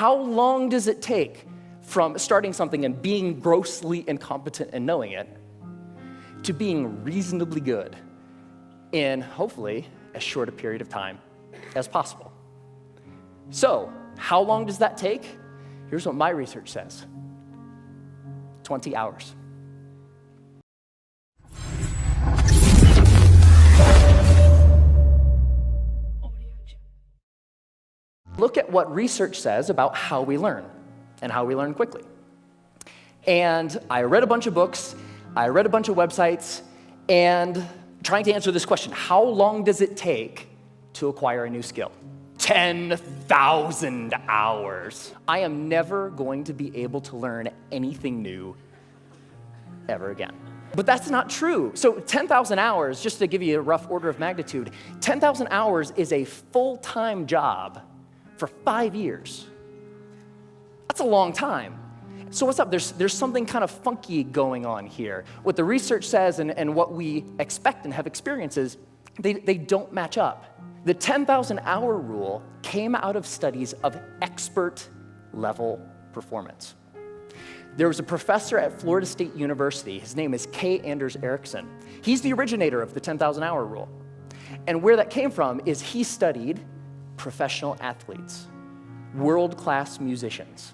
how long does it take from starting something and being grossly incompetent and knowing it to being reasonably good in, hopefully, as short a period of time as possible? So, how long does that take? Here's what my research says. 20 hours. Look at what research says about how we learn and how we learn quickly. And I read a bunch of books, I read a bunch of websites, and trying to answer this question, how long does it take to acquire a new skill? 10,000 hours. I am never going to be able to learn anything new ever again. But that's not true. So 10,000 hours, just to give you a rough order of magnitude, 10,000 hours is a full-time job for 5 years. That's a long time. So what's up? There's something kind of funky going on here. What the research says and what we expect and have experiences, they don't match up. The 10,000 hour rule came out of studies of expert level performance. There was a professor at Florida State University. His name is K. Anders Ericsson. He's the originator of the 10,000 hour rule. And where that came from is he studied professional athletes, world-class musicians,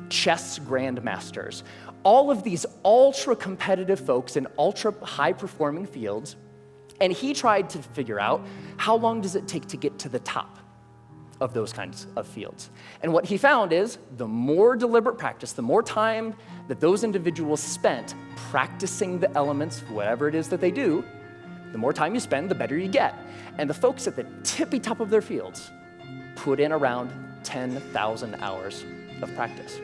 chess grandmasters, all of these ultra-competitive folks in ultra-high-performing fields, and he tried to figure out how long does it take to get to the top of those kinds of fields. And what he found is the more deliberate practice, the more time that those individuals spent practicing the elements, whatever it is that they do, the more time you spend, the better you get. And the folks at the tippy top of their fields put in around 10,000 hours of practice.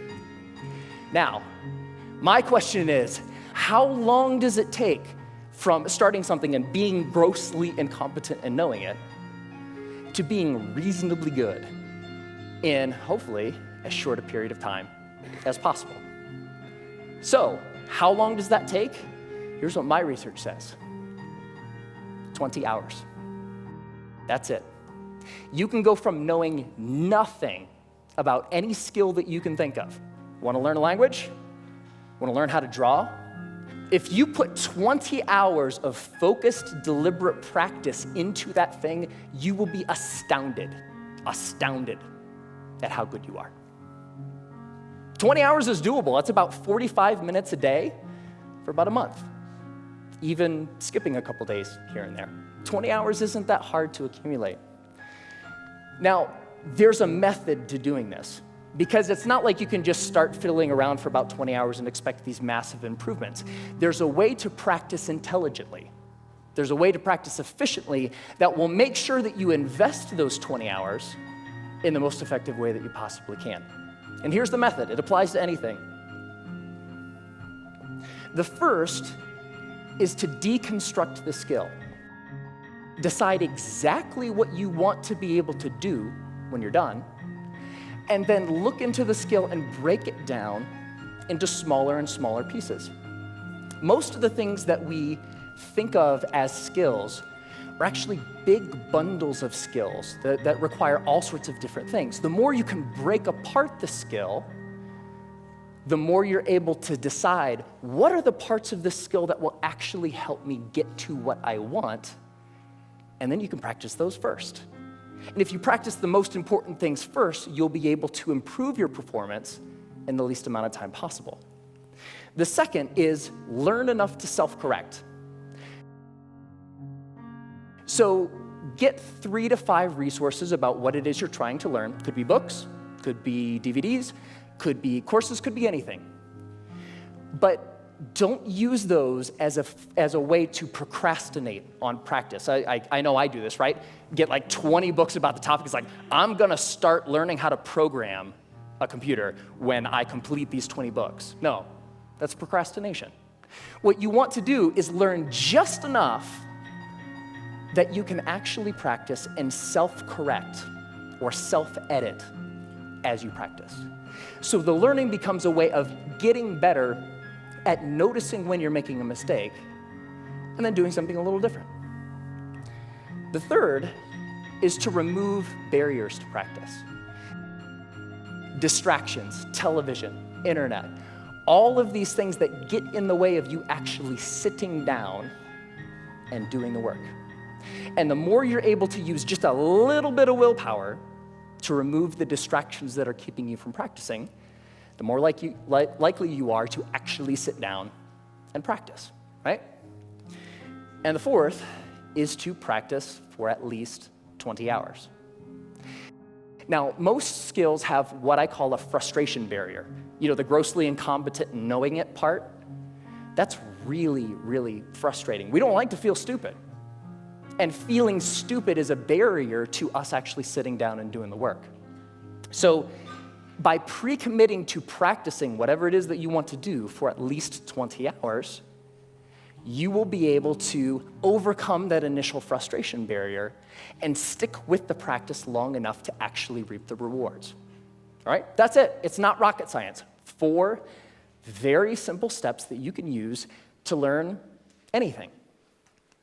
Now, my question is, how long does it take from starting something and being grossly incompetent and knowing it to being reasonably good in, hopefully, as short a period of time as possible? So, how long does that take? Here's what my research says. 20 hours. That's it. You can go from knowing nothing about any skill that you can think of. Want to learn a language? Want to learn how to draw? If you put 20 hours of focused, deliberate practice into that thing, you will be astounded at how good you are. 20 hours is doable. That's about 45 minutes a day for about a month, even skipping a couple days here and there. 20 hours isn't that hard to accumulate. Now, there's a method to doing this, because it's not like you can just start fiddling around for about 20 hours and expect these massive improvements. There's a way to practice intelligently. There's a way to practice efficiently that will make sure that you invest those 20 hours in the most effective way that you possibly can. And here's the method. It applies to anything. The first is to deconstruct the skill. Decide exactly what you want to be able to do when you're done, and then look into the skill and break it down into smaller and smaller pieces. Most of the things that we think of as skills are actually big bundles of skills that require all sorts of different things. The more you can break apart the skill, the more you're able to decide what are the parts of this skill that will actually help me get to what I want, and then you can practice those first. And if you practice the most important things first, you'll be able to improve your performance in the least amount of time possible. The second is learn enough to self-correct. So get 3 to 5 resources about what it is you're trying to learn. Could be books, could be DVDs, could be courses, could be anything. But don't use those as a way to procrastinate on practice. I know I do this, right? Get like 20 books about the topic. It's like, I'm gonna start learning how to program a computer when I complete these 20 books. No, that's procrastination. What you want to do is learn just enough that you can actually practice and self-correct or self-edit as you practice. So the learning becomes a way of getting better at noticing when you're making a mistake and then doing something a little different. The third is to remove barriers to practice. Distractions, television, internet, all of these things that get in the way of you actually sitting down and doing the work. And the more you're able to use just a little bit of willpower to remove the distractions that are keeping you from practicing, the more likely you are to actually sit down and practice, right? And the fourth is to practice for at least 20 hours. Now, most skills have what I call a frustration barrier. You know, the grossly incompetent knowing it part, that's really, really frustrating. We don't like to feel stupid. And feeling stupid is a barrier to us actually sitting down and doing the work. So by pre-committing to practicing whatever it is that you want to do for at least 20 hours, you will be able to overcome that initial frustration barrier and stick with the practice long enough to actually reap the rewards. All right? That's it. It's not rocket science. 4 very simple steps that you can use to learn anything.